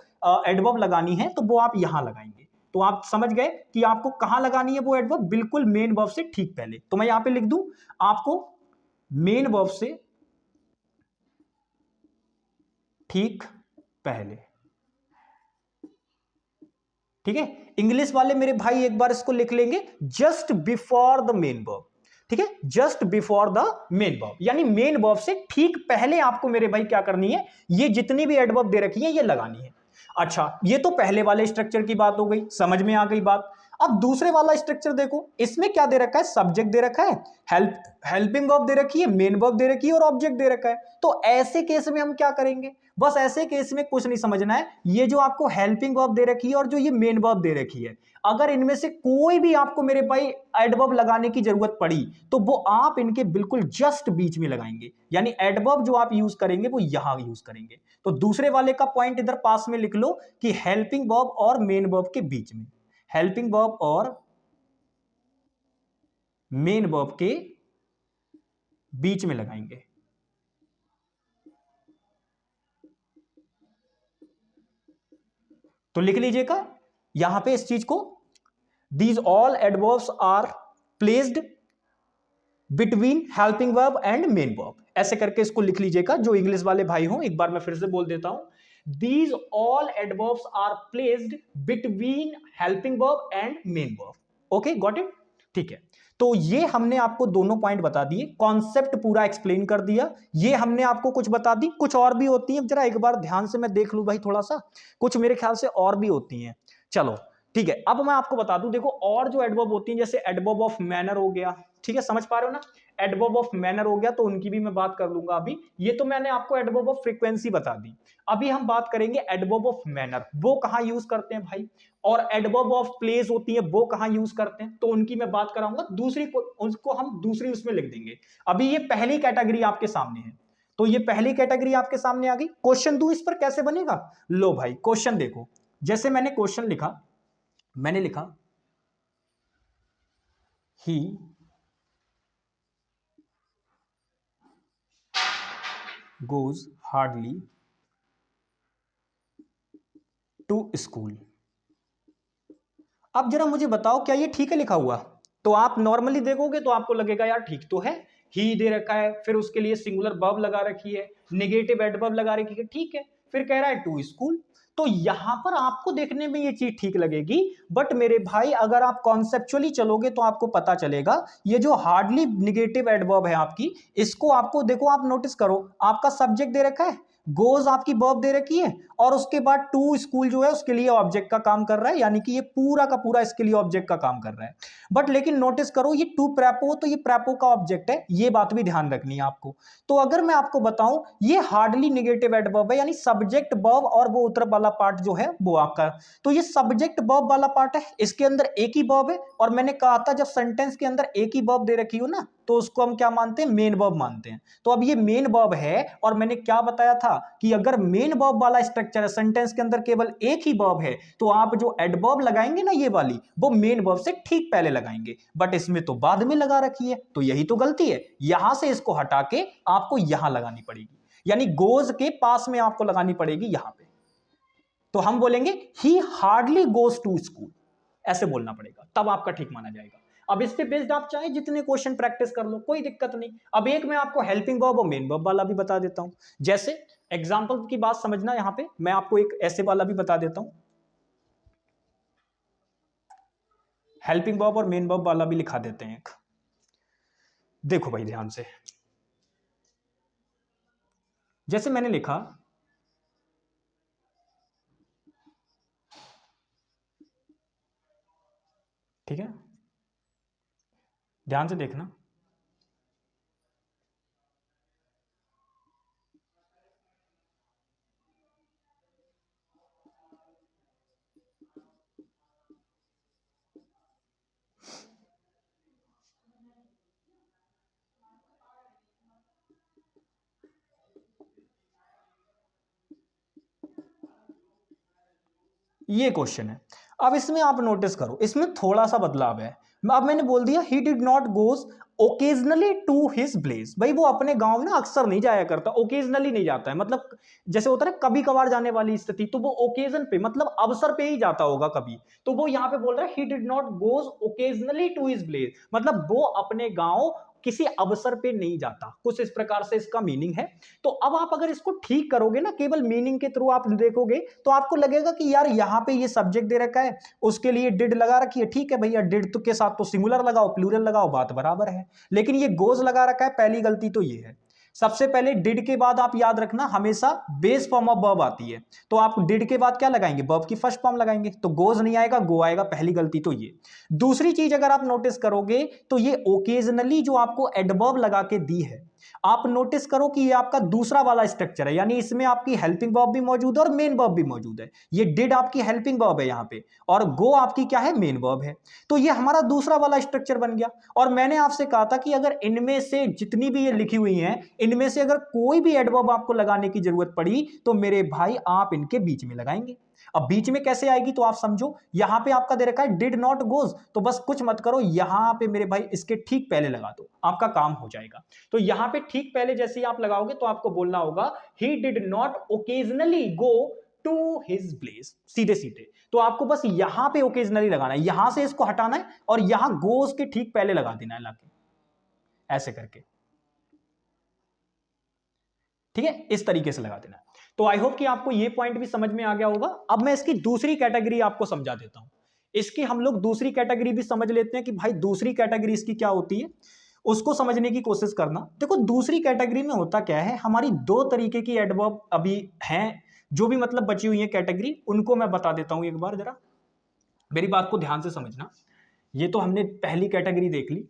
एडवर्ब लगानी है, तो वो आप यहां लगाएंगे। तो आप समझ गए कि आपको कहां लगानी है वो एडवर्ब, बिल्कुल मेन वर्ब से ठीक पहले। तो मैं यहां पे लिख दूं आपको मेन वर्ब से ठीक पहले, ठीक है। इंग्लिश वाले मेरे भाई एक बार इसको लिख लेंगे, just before the main verb, ठीक है, just before the main verb, यानी मेन वर्ब से ठीक पहले आपको मेरे भाई क्या करनी है, ये जितनी भी एडवर्ब दे रखी है ये लगानी है। अच्छा, ये तो पहले वाले स्ट्रक्चर की बात हो गई, समझ में आ गई बात। अब दूसरे वाला स्ट्रक्चर देखो, इसमें क्या दे रखा है, सब्जेक्ट दे रखा है, हेल्पिंग वर्ब दे रखी है, मेन वर्ब दे रखी है और ऑब्जेक्ट दे रखा है। तो ऐसे केस में हम क्या करेंगे, बस ऐसे केस में कुछ नहीं समझना है, ये जो आपको हेल्पिंग वर्ब दे रखी है और जो ये मेन वर्ब दे रखी है, अगर इनमें से कोई भी आपको मेरे भाई एडवर्ब लगाने की जरूरत पड़ी तो वो आप इनके बिल्कुल जस्ट बीच में लगाएंगे, यानी एडवर्ब जो आप यूज करेंगे वो यहां यूज करेंगे। तो दूसरे वाले का पॉइंट इधर पास में लिख लो कि हेल्पिंग वर्ब और मेन वर्ब के बीच में, हेल्पिंग वर्ब और मेन वर्ब के बीच में लगाएंगे। तो लिख लीजिएगा यहां पे इस चीज को, these all adverbs are placed between helping verb and main verb, ऐसे करके इसको लिख लीजिएगा। जो इंग्लिश वाले भाई हो, एक बार मैं फिर से बोल देता हूं, these all adverbs are placed between helping verb and main verb. Okay, got it, ठीक है। तो ये हमने आपको दोनों पॉइंट बता दिए, कॉन्सेप्ट पूरा एक्सप्लेन कर दिया। ये हमने आपको कुछ बता दी, कुछ और भी होती है, जरा एक बार ध्यान से मैं देख लूं भाई, थोड़ा सा कुछ मेरे ख्याल से और भी होती हैं। चलो ठीक है, अब मैं आपको बता दूं, देखो और जो एडवर्ब होती हैं, जैसे एडवर्ब ऑफ मैनर हो गया, ठीक है, समझ पा रहे हो ना, एडवर्ब ऑफ मैनर हो गया, तो उनकी भी मैं बात कर लूंगा अभी। ये तो मैंने आपको एडवर्ब ऑफ फ्रीक्वेंसी बता दी। अभी हम बात करेंगे एडवर्ब ऑफ मैनर, वो कहां यूज करते हैं भाई, और एडवर्ब ऑफ प्लेस होती है वो कहां यूज करते हैं, तो उनकी मैं बात कराऊंगा दूसरी को, उसको हम दूसरी उसमें लिख देंगे। अभी ये पहली कैटेगरी आपके सामने है, तो ये पहली कैटेगरी आपके सामने आ गई। क्वेश्चन दू इस पर कैसे बनेगा, लो भाई क्वेश्चन देखो, जैसे मैंने क्वेश्चन लिखा, मैंने लिखा ही goes hardly to school। अब जरा मुझे बताओ क्या ये ठीक है लिखा हुआ, तो आप नॉर्मली देखोगे तो आपको लगेगा यार ठीक तो है, ही दे रखा है, फिर उसके लिए सिंगुलर वर्ब लगा रखी है, नेगेटिव एडवर्ब लगा रखी है, ठीक है, फिर कह रहा है टू स्कूल, तो यहां पर आपको देखने में ये चीज ठीक लगेगी। बट मेरे भाई अगर आप कॉन्सेप्चुअली चलोगे तो आपको पता चलेगा, ये जो हार्डली निगेटिव एडवर्ब है आपकी, इसको आपको देखो, आप नोटिस करो, आपका सब्जेक्ट दे रखा है, गोज आपकी वर्ब दे रखी है, और उसके बाद टू स्कूल जो है उसके लिए ऑब्जेक्ट का काम कर रहा है, यानी कि ये पूरा का पूरा इसके लिए ऑब्जेक्ट का काम कर रहा है। बट लेकिन नोटिस करो, ये टू प्रेपो, तो ये प्रेपो का ऑब्जेक्ट है, ये बात भी ध्यान रखनी है आपको। तो अगर मैं आपको बताऊं, ये हार्डली नेगेटिव एडवर्ब है, यानी सब्जेक्ट वर्ब और वो उत्तर वाला पार्ट जो है वो आपका, तो ये सब्जेक्ट वर्ब वाला पार्ट है, इसके अंदर एक ही वर्ब है, और मैंने कहा था जब सेंटेंस के अंदर एक ही वर्ब दे रखी हो ना, तो उसको हम क्या मानते हैं, मेन वर्ब मानते हैं। तो अब ये मेन वर्ब है, और मैंने क्या बताया था कि अगर मेन वर्ब वाला स्ट्रक्चर है, सेंटेंस के अंदर केवल एक ही वर्ब है, तो आप जो एडवर्ब लगाएंगे ना ये वाली, वो मेन वर्ब से ठीक पहले लगाएंगे। बट इसमें तो बाद में लगा रखी है, तो यही तो गलती है, यहां से इसको हटा के आपको यहां लगानी पड़ेगी, यानी गोज के पास में आपको लगानी पड़ेगी यहां पे। तो हम बोलेंगे he hardly goes to school, ऐसे बोलना पड़ेगा, तब आपका ठीक माना जाएगा। अब इस पे बेस्ड आप चाहे जितने क्वेश्चन प्रैक्टिस कर लो, कोई दिक्कत नहीं। अब एक मैं आपको हेल्पिंग वर्ब और मेन वर्ब वाला भी बता देता हूं, जैसे एग्जांपल की बात समझना, यहां पे मैं आपको एक ऐसे वाला भी बता देता हूं, हेल्पिंग वर्ब और मेन वर्ब वाला भी लिखा देते हैं एक। देखो भाई ध्यान से, जैसे मैंने लिखा ध्यान से देखना। ये क्वेश्चन है। अब इसमें आप नोटिस करो, इसमें थोड़ा सा बदलाव है। अब मैंने बोल दिया he did not goes occasionally to his place. भाई वो अपने गांव ना अक्सर नहीं जाया करता, ओकेजनली नहीं जाता है, मतलब जैसे होता है ना कभी कभार जाने वाली स्थिति, तो वो ओकेजन पे मतलब अवसर पे ही जाता होगा कभी। तो वो यहां पे बोल रहा है he did not goes occasionally to his place, मतलब वो अपने गांव किसी अवसर पे नहीं जाता, कुछ इस प्रकार से इसका मीनिंग है। तो अब आप अगर इसको ठीक करोगे ना, केवल मीनिंग के थ्रू आप देखोगे, तो आपको लगेगा कि यार यहां पे ये सब्जेक्ट दे रखा है, उसके लिए डिड लगा रखी है, ठीक है भैया, डिड तो के साथ तो सिंगुलर लगाओ प्लूरल लगाओ, बात बराबर है। लेकिन ये गोज लगा रखा है, पहली गलती तो ये है। सबसे पहले डिड के बाद आप याद रखना हमेशा बेस फॉर्म ऑफ वर्ब आती है, तो आप डिड के बाद क्या लगाएंगे, वर्ब की फर्स्ट फॉर्म लगाएंगे, तो गोज नहीं आएगा, गो आएगा, पहली गलती तो ये। दूसरी चीज अगर आप नोटिस करोगे तो ये ओकेजनली जो आपको एडवर्ब लगा के दी है, आप नोटिस करो कि ये आपका दूसरा वाला स्ट्रक्चर है, यानी इसमें आपकी हेल्पिंग वर्ब भी मौजूद है और मेन वर्ब भी मौजूद है। ये डिड आपकी हेल्पिंग वर्ब है यहां पे, और गो आपकी क्या है, मेन वर्ब है। तो ये हमारा दूसरा वाला स्ट्रक्चर बन गया। और मैंने आपसे कहा था कि अगर इनमें से जितनी भी ये लिखी हुई हैं, इनमें से अगर कोई भी एडवर्ब आपको लगाने की जरूरत पड़ी तो मेरे भाई आप इनके बीच में लगाएंगे। अब बीच में कैसे आएगी तो आप समझो, यहां पे आपका दे रखा है डिड नॉट गोज, तो बस कुछ मत करो, यहां पे मेरे भाई इसके ठीक पहले लगा दो, आपका काम हो जाएगा। तो यहां पे ठीक पहले जैसे ही आप लगाओगे तो आपको बोलना होगा he did not occasionally go to his place, सीधे सीधे। तो आपको बस यहां पे ओकेजनली लगाना है, यहां से इसको हटाना है और यहां गोज के ठीक पहले लगा देना है लाके, ऐसे करके, ठीक है, इस तरीके से लगा देना है। तो आई होप कि आपको ये पॉइंट भी समझ में आ गया होगा। अब मैं इसकी दूसरी कैटेगरी आपको समझा देता हूं। इसकी हम लोग दूसरी कैटेगरी भी समझ लेते हैं कि भाई दूसरी कैटेगरी इसकी क्या होती है, उसको समझने की कोशिश करना। देखो दूसरी कैटेगरी में होता क्या है, हमारी दो तरीके की एडवर्ब अभी हैं, जो भी मतलब बची हुई है कैटेगरी, उनको मैं बता देता हूं एक बार, जरा मेरी बात को ध्यान से समझना। ये तो हमने पहली कैटेगरी देख ली।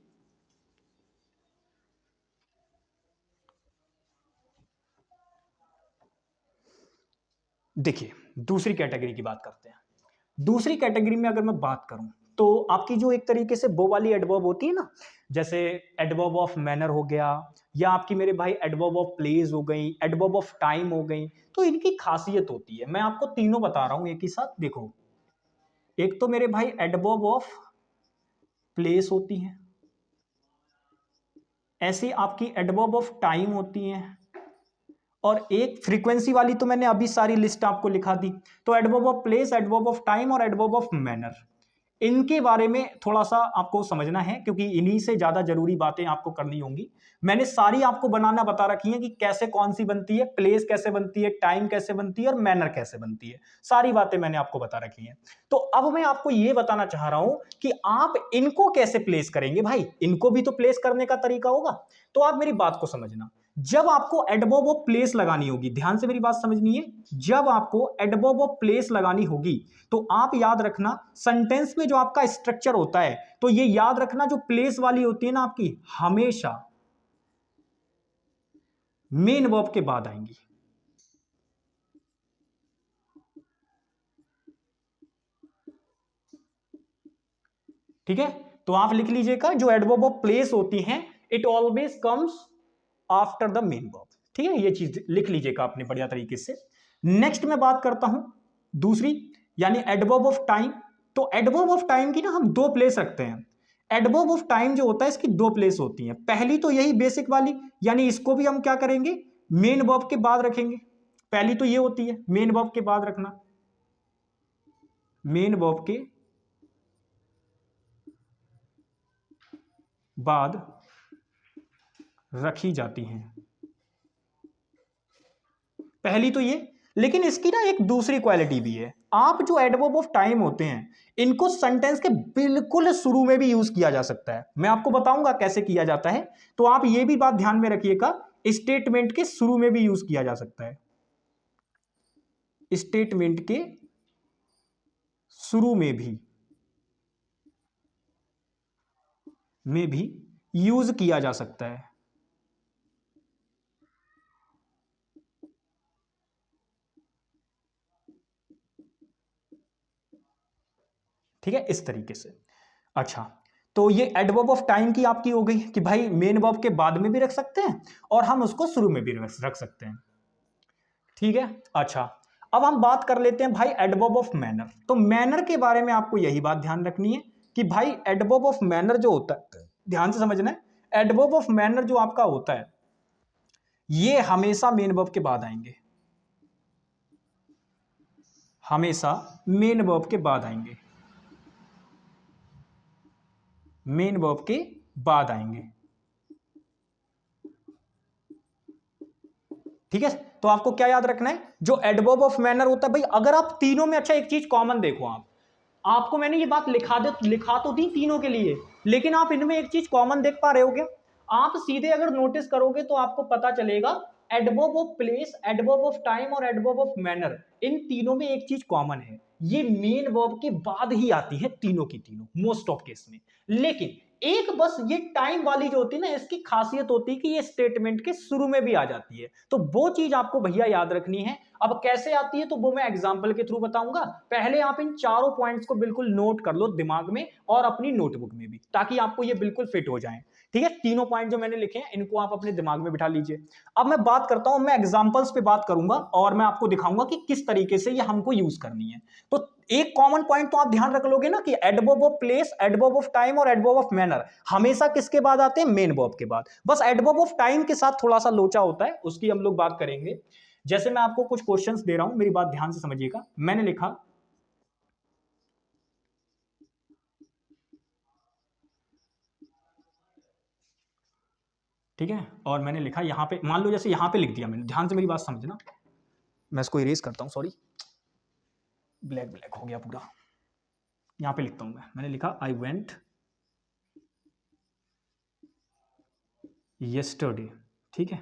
देखिए दूसरी कैटेगरी की बात करते हैं। दूसरी कैटेगरी में अगर मैं बात करूं तो आपकी जो एक तरीके से वो वाली एडवर्ब होती है ना, जैसे एडवर्ब ऑफ मैनर हो गया, या आपकी मेरे भाई एडवर्ब ऑफ प्लेस हो गई, एडवर्ब ऑफ टाइम हो गई, तो इनकी खासियत होती है। मैं आपको तीनों बता रहा हूं एक ही साथ, देखो। एक तो मेरे भाई एडवर्ब ऑफ प्लेस होती है, ऐसी आपकी एडवर्ब ऑफ टाइम होती है, और एक फ्रीक्वेंसी वाली तो मैंने अभी सारी लिस्ट आपको लिखा दी। तो adverb of place, adverb of time और एडवर्ब ऑफ मैनर, इनके बारे में थोड़ा सा आपको समझना है, क्योंकि इन्हीं से ज्यादा जरूरी बातें आपको करनी होंगी। मैंने सारी आपको बनाना बता रखी है कि कैसे कौन सी बनती है, प्लेस कैसे बनती है, टाइम कैसे बनती है और मैनर कैसे बनती है, सारी बातें मैंने आपको बता रखी हैं। तो अब मैं आपको यह बताना चाह रहा हूं कि आप इनको कैसे प्लेस करेंगे। भाई इनको भी तो प्लेस करने का तरीका होगा। तो आप मेरी बात को समझना, जब आपको एडवर्ब ऑफ प्लेस लगानी होगी, ध्यान से मेरी बात समझनी है, जब आपको एडवर्ब ऑफ प्लेस लगानी होगी तो आप याद रखना सेंटेंस में जो आपका स्ट्रक्चर होता है, तो ये याद रखना जो प्लेस वाली होती है ना आपकी, हमेशा मेन वर्ब के बाद आएंगी। ठीक है, तो आप लिख लीजिएगा जो एडवर्ब ऑफ प्लेस होती हैं, it always comes after the main verb. ठीक है, ये चीज लिख लीजिएगा आपने बढ़िया तरीके से। नेक्स्ट मैं बात करता हूं दूसरी, यानी एडवर्ब ऑफ टाइम। तो एडवर्ब ऑफ टाइम की ना हम दो प्लेस रखते हैं। एडवर्ब ऑफ टाइम जो होता है इसकी दो प्लेस होती हैं। पहली तो यही बेसिक वाली, यानी इसको भी हम क्या करेंगे, मेन वर्ब के बाद रखेंगे। पहली तो ये होती है मेन वर्ब के बाद रखना, मेन वर्ब के बाद रखी जाती हैं, पहली तो ये। लेकिन इसकी ना एक दूसरी क्वालिटी भी है, आप जो एडवर्ब ऑफ टाइम होते हैं इनको सेंटेंस के बिल्कुल शुरू में भी यूज किया जा सकता है। मैं आपको बताऊंगा कैसे किया जाता है, तो आप ये भी बात ध्यान में रखिएगा, स्टेटमेंट के शुरू में भी यूज किया जा सकता है, स्टेटमेंट के शुरू में भी यूज किया जा सकता है। ठीक है, इस तरीके से। अच्छा, तो ये एडवर्ब ऑफ टाइम की आपकी हो गई कि भाई मेन वर्ब के बाद में भी रख सकते हैं और हम उसको शुरू में भी रख सकते हैं। ठीक है, अच्छा, अब हम बात कर लेते हैं भाई एडवर्ब ऑफ मैनर। तो मैनर के बारे में आपको यही बात ध्यान रखनी है कि भाई एडवर्ब ऑफ मैनर जो होता है, ध्यान से समझना है, एडवर्ब ऑफ मैनर जो आपका होता है ये हमेशा मेन वर्ब के बाद आएंगे, हमेशा मेन वर्ब के बाद आएंगे, मेन वर्ब के बाद आएंगे। ठीक है, तो आपको क्या याद रखना है, जो एडवर्ब ऑफ मैनर होता है भाई, अगर आप तीनों में, अच्छा एक चीज कॉमन देखो, आपको मैंने ये बात लिखा तो दी तीनों के लिए, लेकिन आप इनमें एक चीज कॉमन देख पा रहे हो क्या? आप सीधे अगर नोटिस करोगे तो आपको पता चलेगा adverb of place, adverb of time और एडवर्ब ऑफ मैनर, इन तीनों में एक चीज कॉमन है, ये मेन वर्ब के बाद ही आती है तीनों की तीनों, मोस्ट ऑफ केस में। लेकिन एक बस ये टाइम वाली जो होती है ना, इसकी खासियत होती है कि ये स्टेटमेंट के शुरू में भी आ जाती है, तो वो चीज आपको भैया याद रखनी है। अब कैसे आती है तो वो मैं एग्जांपल के थ्रू बताऊंगा। पहले आप इन चारों पॉइंट्स को बिल्कुल नोट कर लो दिमाग में और अपनी नोटबुक में भी, ताकि आपको ये बिल्कुल फिट हो जाए। ठीक है, तीनों पॉइंट जो मैंने लिखे हैं इनको आप अपने दिमाग में बिठा लीजिए। अब मैं बात करता हूं, मैं एग्जांपल्स पे बात करूंगा और मैं आपको दिखाऊंगा कि किस तरीके से ये हमको यूज करनी है। तो एक कॉमन पॉइंट तो आप ध्यान रख लोगे ना कि adverb of place, adverb of time और एडवर्ब ऑफ मैनर हमेशा किसके बाद आते हैं? मेन वर्ब के बाद। बस एडवर्ब ऑफ टाइम के साथ थोड़ा सा लोचा होता है, उसकी हम लोग बात करेंगे। जैसे मैं आपको कुछ क्वेश्चंस दे रहा हूं, मेरी बात ध्यान से समझिएगा। मैंने लिखा, ठीक है, और मैंने लिखा यहां पे, मान लो जैसे यहां पे लिख दिया मैंने, ध्यान से मेरी बात समझना, मैं इसको इरेज करता हूं, सॉरी, ब्लैक ब्लैक हो गया पूरा। यहां पे लिखता हूं मैंने लिखा आई वेंट येस्टरडे, ठीक है,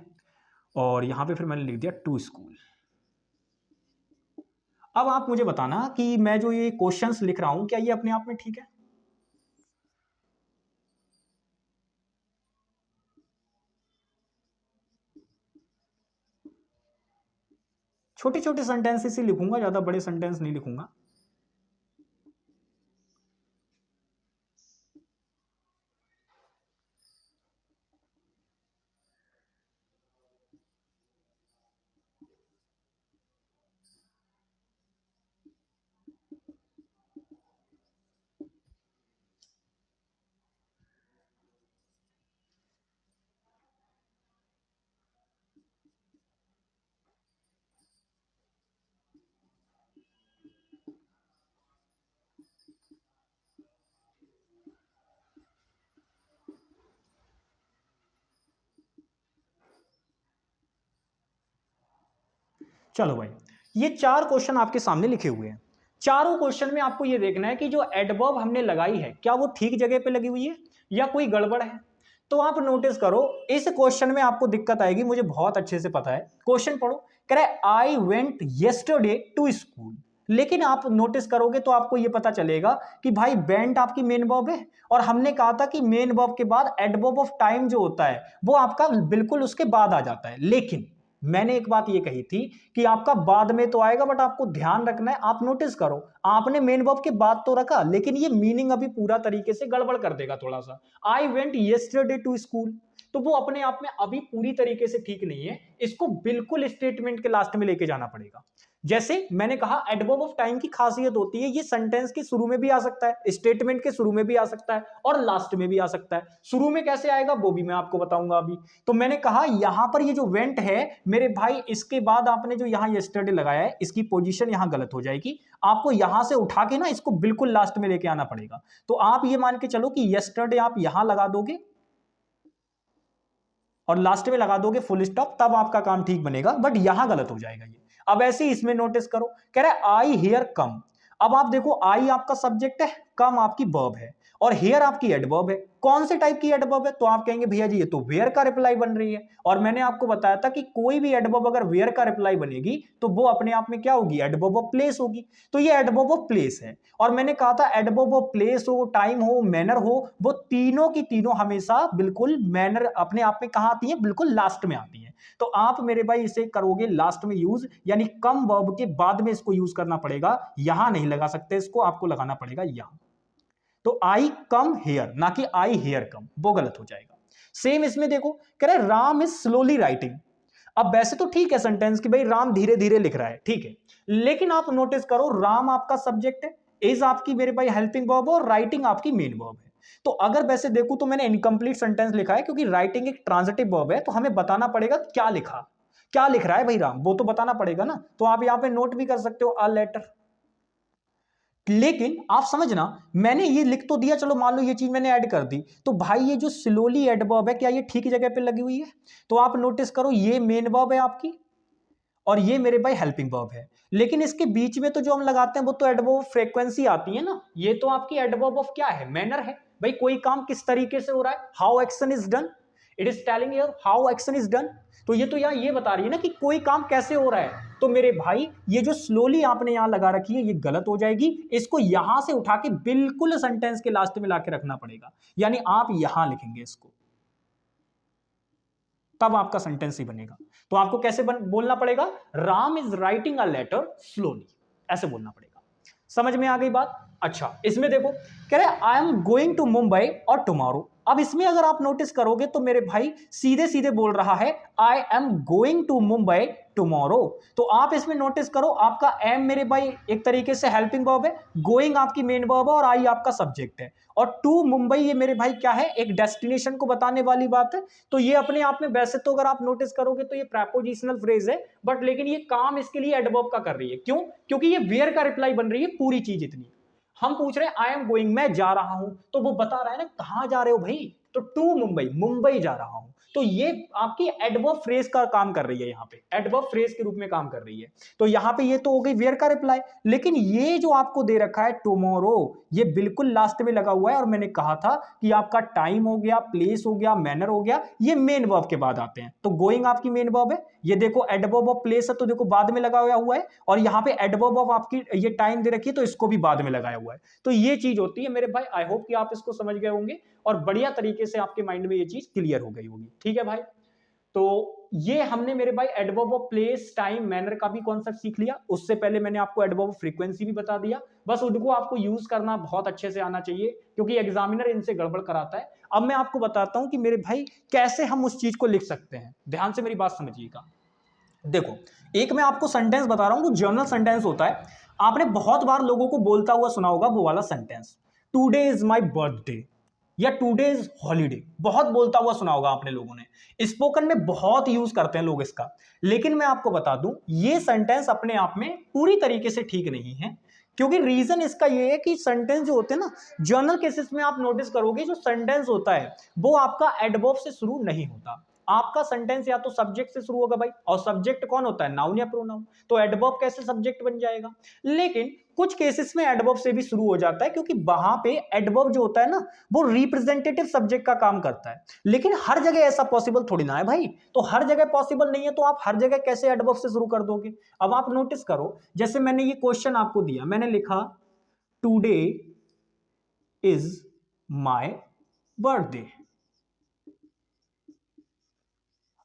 और यहां पे फिर मैंने लिख दिया टू स्कूल। अब आप मुझे बताना कि मैं जो ये क्वेश्चंस लिख रहा हूं क्या ये अपने आप में ठीक है? छोटे छोटे सेंटेंसेस ही लिखूंगा, ज्यादा बड़े सेंटेंस नहीं लिखूंगा। चलो भाई, ये चार क्वेश्चन आपके सामने लिखे हुए हैं। चारों क्वेश्चन में आपको ये देखना है कि जो एडवर्ब हमने लगाई है क्या वो ठीक जगह पे लगी हुई है या कोई गड़बड़ है। तो आप नोटिस करो, इस क्वेश्चन में आपको दिक्कत आएगी, मुझे बहुत अच्छे से पता है। क्वेश्चन पढ़ो, कह रहा है I went yesterday to school, लेकिन आप नोटिस करोगे तो आपको यह पता चलेगा कि भाई वेंट आपकी मेन वर्ब है, और हमने कहा था कि मेन वर्ब के बाद एडवर्ब ऑफ टाइम जो होता है वो आपका बिल्कुल उसके बाद आ जाता है। लेकिन मैंने एक बात ये कही थी कि आपका बाद में तो आएगा, बट आपको ध्यान रखना है, आप नोटिस करो, आपने मेन वर्ब के बाद तो रखा, लेकिन ये मीनिंग अभी पूरा तरीके से गड़बड़ कर देगा थोड़ा सा। I went yesterday to school, तो वो अपने आप में अभी पूरी तरीके से ठीक नहीं है, इसको बिल्कुल स्टेटमेंट के लास्ट में लेके जाना पड़ेगा। जैसे मैंने कहा एडवर्ब ऑफ टाइम की खासियत होती है ये सेंटेंस के शुरू में भी आ सकता है, स्टेटमेंट के शुरू में भी आ सकता है और लास्ट में भी आ सकता है। शुरू में कैसे आएगा वो भी मैं आपको बताऊंगा अभी। तो मैंने कहा यहां पर ये जो वेंट है मेरे भाई, इसके बाद आपने जो यहां येस्टरडे लगाया है इसकी पोजीशन यहां गलत हो जाएगी, आपको यहां से उठा के ना इसको बिल्कुल लास्ट में लेके आना पड़ेगा। तो आप ये मान के चलो कि येस्टरडे आप यहां लगा दोगे और लास्ट में लगा दोगे फुल स्टॉप, तब आपका काम ठीक बनेगा, बट यहां गलत हो जाएगा ये। अब ऐसे ही इसमें नोटिस करो, कह रहा है आई हियर कम। अब आप देखो आई आपका सब्जेक्ट है, कम आपकी वर्ब है, और हेयर आपकी एडवर्ब है। कौन से टाइप की एडवर्ब है? तो आप कहेंगे भैया जी ये तो वेयर का रिप्लाई बन रही है, और मैंने आपको बताया था कि कोई भी एडवर्ब अगर वेयर का रिप्लाई बनेगी तो वो अपने आप में क्या होगी? एडवर्ब ऑफ प्लेस होगी। तो ये एडवर्ब ऑफ प्लेस है, और मैंने कहा था एडवर्ब ऑफ प्लेस हो, टाइम हो, मैनर हो, वो तीनों की तीनों हमेशा बिल्कुल मैनर अपने आप में कहां आती है? बिल्कुल लास्ट में आती है। तो आप मेरे भाई इसे करोगे लास्ट में यूज, यानी कम वर्ब के बाद में इसको यूज करना पड़ेगा, यहां नहीं लगा सकते इसको, आपको लगाना पड़ेगा यहां। तो आई कम हेयर, ना कि आई हेयर कम, वो गलत हो जाएगा। सेम इसमें देखो, कह रहे राम इज स्लोली राइटिंग। अब वैसे तो ठीक है सेंटेंस कि भाई राम धीरे धीरे लिख रहा है, ठीक है, लेकिन आप नोटिस करो राम आपका सब्जेक्ट है, इज आपकी मेरे भाई हेल्पिंग वर्ब और राइटिंग आपकी मेन वर्ब है। तो अगर वैसे देखो तो मैंने इनकम्प्लीट सेंटेंस लिखा है, क्योंकि राइटिंग एक ट्रांजिटिव वर्ब है, तो हमें बताना पड़ेगा क्या लिखा, क्या लिख रहा है भाई राम, वो तो बताना पड़ेगा ना। तो आप यहां पे नोट भी कर सकते हो अ लेटर। लेकिन आप समझना, मैंने ये लिख तो दिया, चलो मान लो ये चीज मैंने ऐड कर दी, तो भाई ये जो स्लोली एडवर्ब है क्या ये ठीक जगह पे लगी हुई है? तो आप नोटिस करो ये मेन वर्ब है आपकी, और ये मेरे भाई हेल्पिंग वर्ब है, लेकिन इसके बीच में तो जो हम लगाते हैं वो तो एडवर्ब ऑफ फ्रीक्वेंसी आती है ना। ये तो आपकी एडवर्ब ऑफ क्या है? मैनर है। भाई कोई काम किस तरीके से हो रहा है, how action is done, it is telling here how action is done. तो ये तो यहाँ ये बता रही है ना कि कोई काम कैसे हो रहा है। तो मेरे भाई ये जो स्लोली आपने यहां लगा रखी है ये गलत हो जाएगी, इसको यहां से उठा के बिल्कुल सेंटेंस के लास्ट में लाके रखना पड़ेगा, यानी आप यहां लिखेंगे इसको, तब आपका सेंटेंस ही बनेगा। तो आपको कैसे बोलना पड़ेगा? Ram is writing a letter slowly, ऐसे बोलना पड़ेगा। समझ में आ गई बात? अच्छा, इसमें देखो कह रहे I am going to Mumbai और टुमारो। अब इसमें अगर आप नोटिस करोगे तो मेरे भाई सीधे सीधे बोल रहा है I am going to Mumbai tomorrow. तो आप इसमें नोटिस करो आपका एम मेरे भाई एक तरीके से हेल्पिंग वर्ब है, गोइंग आपकी मेन वर्ब है, और आई आपका सब्जेक्ट है, और टू मुंबई ये मेरे भाई क्या है? एक डेस्टिनेशन को बताने वाली बात है। तो ये अपने आप में वैसे तो अगर आप नोटिस करोगे तो ये प्रेपोजिशनल फ्रेज है, बट लेकिन ये काम इसके लिए एडवर्ब का कर रही है। क्यों? क्योंकि ये वेयर का रिप्लाई बन रही है पूरी चीज इतनी। हम पूछ रहे हैं आई एम गोइंग, मैं जा रहा हूं, तो वो बता रहा है ना कहां जा रहे हो भाई, तो टू मुंबई, मुंबई जा रहा हूं। तो ये आपकी एडवर्ब फ्रेज का काम कर रही है, यहां पे एडवर्ब फ्रेज के रूप में काम कर रही है। तो यहां पे ये तो हो गई वेयर का रिप्लाई, लेकिन ये जो आपको दे रखा है टुमारो, ये बिल्कुल लास्ट में लगा हुआ है, और मैंने कहा था कि आपका टाइम हो गया, प्लेस हो गया, मैनर हो गया, ये मेन वर्ब के बाद आते हैं। तो गोइंग आपकी मेन वर्ब है, ये देखो एडवर्ब ऑफ प्लेस है तो देखो बाद में लगाया हुआ है, और यहाँ पे एडवर्ब ऑफ आपकी ये टाइम दे रखी है तो इसको भी बाद में लगाया हुआ है। तो ये चीज होती है मेरे भाई, आई होप कि आप इसको समझ गए होंगे और बढ़िया तरीके से आपके माइंड में ये चीज क्लियर हो गई होगी। ठीक है भाई, तो ये हमने मेरे भाई adverb of place, time, manner का भी कॉन्सेप्ट सीख लिया। उससे पहले मैंने आपको एडवर्ब ऑफ फ्रीक्वेंसी भी बता दिया। बस उनको आपको यूज करना बहुत अच्छे से आना चाहिए, क्योंकि एग्जामिनर इनसे गड़बड़ कराता है। अब मैं आपको बताता हूं कि मेरे भाई कैसे हम उस चीज को लिख सकते हैं। ध्यान से मेरी बात समझिएगा। देखो, एक मैं आपको सेंटेंस बता रहा हूं, जो जर्नल सेंटेंस होता है, आपने बहुत बार लोगों को बोलता हुआ सुना होगा वो वाला sentence, today is my birthday या टुडे इज हॉलीडे, बहुत बोलता हुआ सुना होगा आपने लोगों ने, स्पोकन में बहुत यूज करते हैं लोग इसका। लेकिन मैं आपको बता दूं ये सेंटेंस अपने आप में पूरी तरीके से ठीक नहीं है, क्योंकि रीजन इसका ये है कि सेंटेंस जो होते हैं ना, जर्नल केसेस में आप नोटिस करोगे जो सेंटेंस होता है वो आपका एडवर्ब से शुरू नहीं होता। आपका सेंटेंस या तो सब्जेक्ट से शुरू होगा भाई, और सब्जेक्ट कौन होता है? नाउन या प्रोनाउन। तो एडवर्ब कैसे सब्जेक्ट बन जाएगा? लेकिन कुछ केसेस में एडवर्ब से भी शुरू हो जाता है, क्योंकि वहां पे एडवर्ब जो होता है ना वो रिप्रेजेंटेटिव सब्जेक्ट का काम करता है। लेकिन हर जगह ऐसा पॉसिबल थोड़ी ना है भाई, तो हर जगह पॉसिबल नहीं है, तो आप हर जगह कैसे एडवर्ब से शुरू कर दोगे? अब आप नोटिस करो, जैसे मैंने ये क्वेश्चन आपको दिया, मैंने लिखा टुडे इज माय बर्थडे।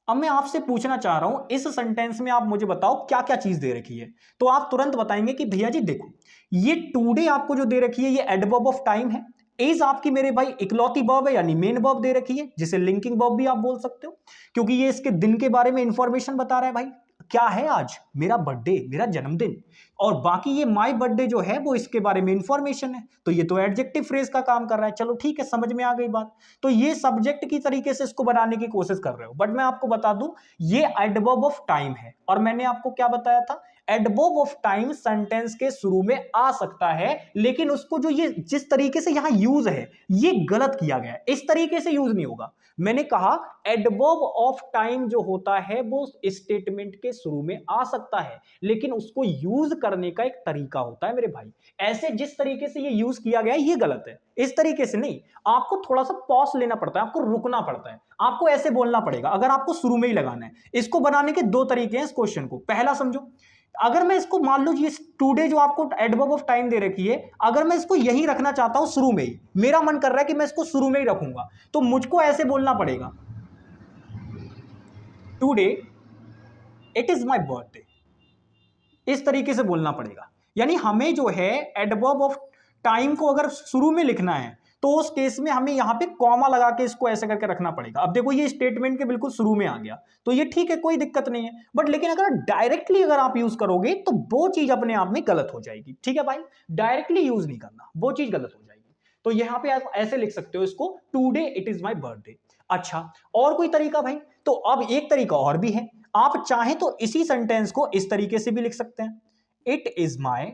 अब मैं आपसे पूछना चाह रहा हूं इस सेंटेंस में आप मुझे बताओ क्या क्या चीज दे रखी है। तो आप तुरंत बताएंगे कि भैया जी देखो, ये टुडे आपको जो दे रखी है ये एडवर्ब ऑफ टाइम है, इज आपकी मेरे भाई इकलौती वर्ब है, यानी मेन वर्ब दे रखी है, जिसे लिंकिंग वर्ब भी आप बोल सकते हो, क्योंकि ये इसके दिन के बारे में इंफॉर्मेशन बता रहा है भाई, क्या है आज मेरा बर्थडे, मेरा जन्मदिन। और बाकी ये माय बर्थडे जो है वो इसके बारे में इंफॉर्मेशन है, तो ये तो एडजेक्टिव फ्रेज का काम कर रहा है। चलो ठीक है, समझ में आ गई बात। तो ये सब्जेक्ट की तरीके से इसको बनाने की कोशिश कर रहे हो, बट मैं आपको बता दूं ये एडवर्ब ऑफ टाइम है, और मैंने आपको क्या बताया था? एडवर्ब ऑफ टाइम सेंटेंस के शुरू में आ सकता है, लेकिन उसको जो ये जिस तरीके से यहां यूज है ये गलत किया गया है, इस तरीके से यूज नहीं होगा। मैंने कहा एडवर्ब ऑफ टाइम जो होता है वो स्टेटमेंट के शुरू में आ सकता है, लेकिन उसको यूज करने का एक तरीका होता है मेरे भाई। ऐसे जिस तरीके से ये यूज किया गया है ये गलत है, इस तरीके से नहीं। आपको थोड़ा सा पॉज लेना पड़ता है, आपको रुकना पड़ता है, आपको ऐसे बोलना पड़ेगा अगर आपको शुरू में ही लगाना है। इसको बनाने के दो तरीके हैं इस क्वेश्चन को। पहला समझो, अगर मैं इसको मान लो ये टुडे जो आपको एडवर्ब ऑफ टाइम दे रखी है, अगर मैं इसको यही रखना चाहता हूं शुरू में ही, मेरा मन कर रहा है कि मैं इसको शुरू में ही रखूंगा, तो मुझको ऐसे बोलना पड़ेगा today it is my birthday, इस तरीके से बोलना पड़ेगा। यानी हमें जो है एडवर्ब ऑफ टाइम को अगर शुरू में लिखना है तो उस केस में हमें यहां पे कॉमा लगा के इसको ऐसे करके रखना पड़ेगा। अब देखो ये स्टेटमेंट के बिल्कुल शुरू में आ गया तो ये ठीक है, कोई दिक्कत नहीं है, बट लेकिन अगर डायरेक्टली अगर आप यूज करोगे तो वो चीज अपने आप में गलत हो जाएगी। ठीक है भाई, डायरेक्टली यूज नहीं करना, वो चीज गलत हो जाएगी। तो यहां पे आप ऐसे लिख सकते हो इसको, today it is my birthday. अच्छा, और कोई तरीका भाई? तो अब एक तरीका और भी है, आप चाहें तो इसी सेंटेंस को इस तरीके से भी लिख सकते हैं, it is my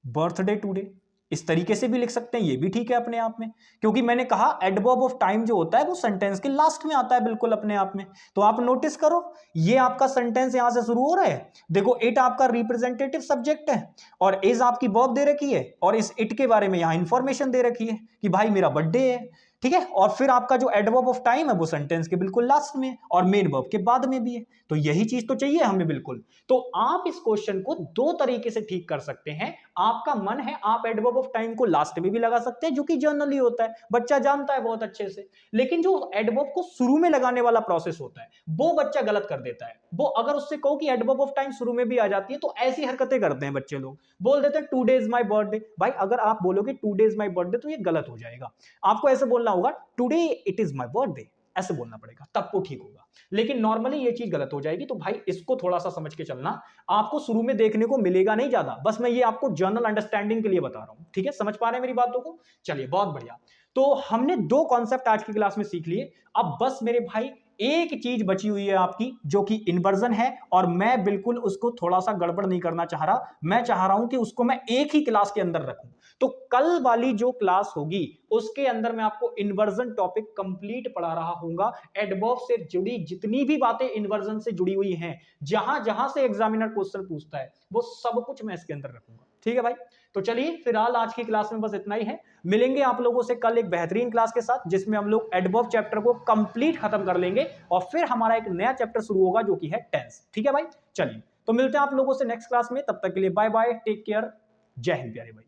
birthday today, इस तरीके से भी लिख सकते हैं, ये भी ठीक है अपने आप में, क्योंकि मैंने कहा एडवर्ब ऑफ टाइम जो होता है वो सेंटेंस के लास्ट में आता है बिल्कुल अपने आप में। तो आप नोटिस करो, ये आपका सेंटेंस यहां से शुरू हो रहा है, देखो इट आपका रिप्रेजेंटेटिव सब्जेक्ट है और इज आपकी वर्ब दे रखी है, और इस इट के बारे में यहां इंफॉर्मेशन दे रखी है कि भाई मेरा बर्थडे है। ठीक है, और फिर आपका जो एडवर्ब ऑफ टाइम है वो सेंटेंस के बिल्कुल लास्ट में और मेन वर्ब के बाद में भी है। तो यही चीज तो चाहिए हमें बिल्कुल। तो आप इस क्वेश्चन को दो तरीके से ठीक कर सकते हैं। आपका मन है आप एडवर्ब ऑफ टाइम को लास्ट में भी लगा सकते हैं, जो कि जनरली होता है, बच्चा जानता है बहुत अच्छे से। लेकिन जो एडवर्ब को शुरू में लगाने वाला प्रोसेस होता है वो बच्चा गलत कर देता है। वो अगर उससे कहो कि एडवर्ब ऑफ टाइम शुरू में भी आ जाती है तो ऐसी हरकतें करते हैं बच्चे लोग, बोल देते हैं टुडे इज माय बर्थडे। भाई अगर आप बोलोगे टुडे इज माय बर्थडे तो ये गलत हो जाएगा, आपको ऐसे बोलना होगा today it is my birthday, ऐसे बोलना पड़ेगा, तब वो ठीक होगा। लेकिन नॉर्मली ये चीज गलत हो जाएगी। तो भाई इसको थोड़ा सा समझ के चलना, आपको शुरू में देखने को मिलेगा नहीं ज्यादा, बस मैं ये आपको जनरल अंडरस्टैंडिंग के लिए बता रहा हूं। ठीक है, समझ पा रहे हैं मेरी बातों को? चलिए बहुत बढ़िया। तो हमने दो कॉन्सेप्ट आज की क्लास में सीख लिए। अब बस मेरे भाई एक चीज बची हुई है आपकी, जो कि इन्वर्जन है, और मैं बिल्कुल उसको थोड़ा सा गड़बड़ नहीं करना चाह रहा। मैं चाह रहा हूं कि उसको मैं एक ही क्लास के अंदर रखूं। तो कल वाली जो क्लास होगी उसके अंदर मैं आपको इन्वर्जन टॉपिक कंप्लीट पढ़ा रहा हूंगा। एडवर्ब से जुड़ी जितनी भी बातें इन्वर्जन से जुड़ी हुई हैं, जहां जहां से एग्जामिनर क्वेश्चन पूछता है, वो सब कुछ मैं इसके अंदर रखूंगा। ठीक है भाई, तो चलिए फिलहाल आज की क्लास में बस इतना ही है। मिलेंगे आप लोगों से कल एक बेहतरीन क्लास के साथ, जिसमें हम लोग एडवर्ब चैप्टर को कंप्लीट खत्म कर लेंगे और फिर हमारा एक नया चैप्टर शुरू होगा जो कि है टेंस। ठीक है भाई, चलिए तो मिलते हैं आप लोगों से नेक्स्ट क्लास में। तब तक के लिए बाय बाय, टेक केयर, जय हिंद प्यारे भाई।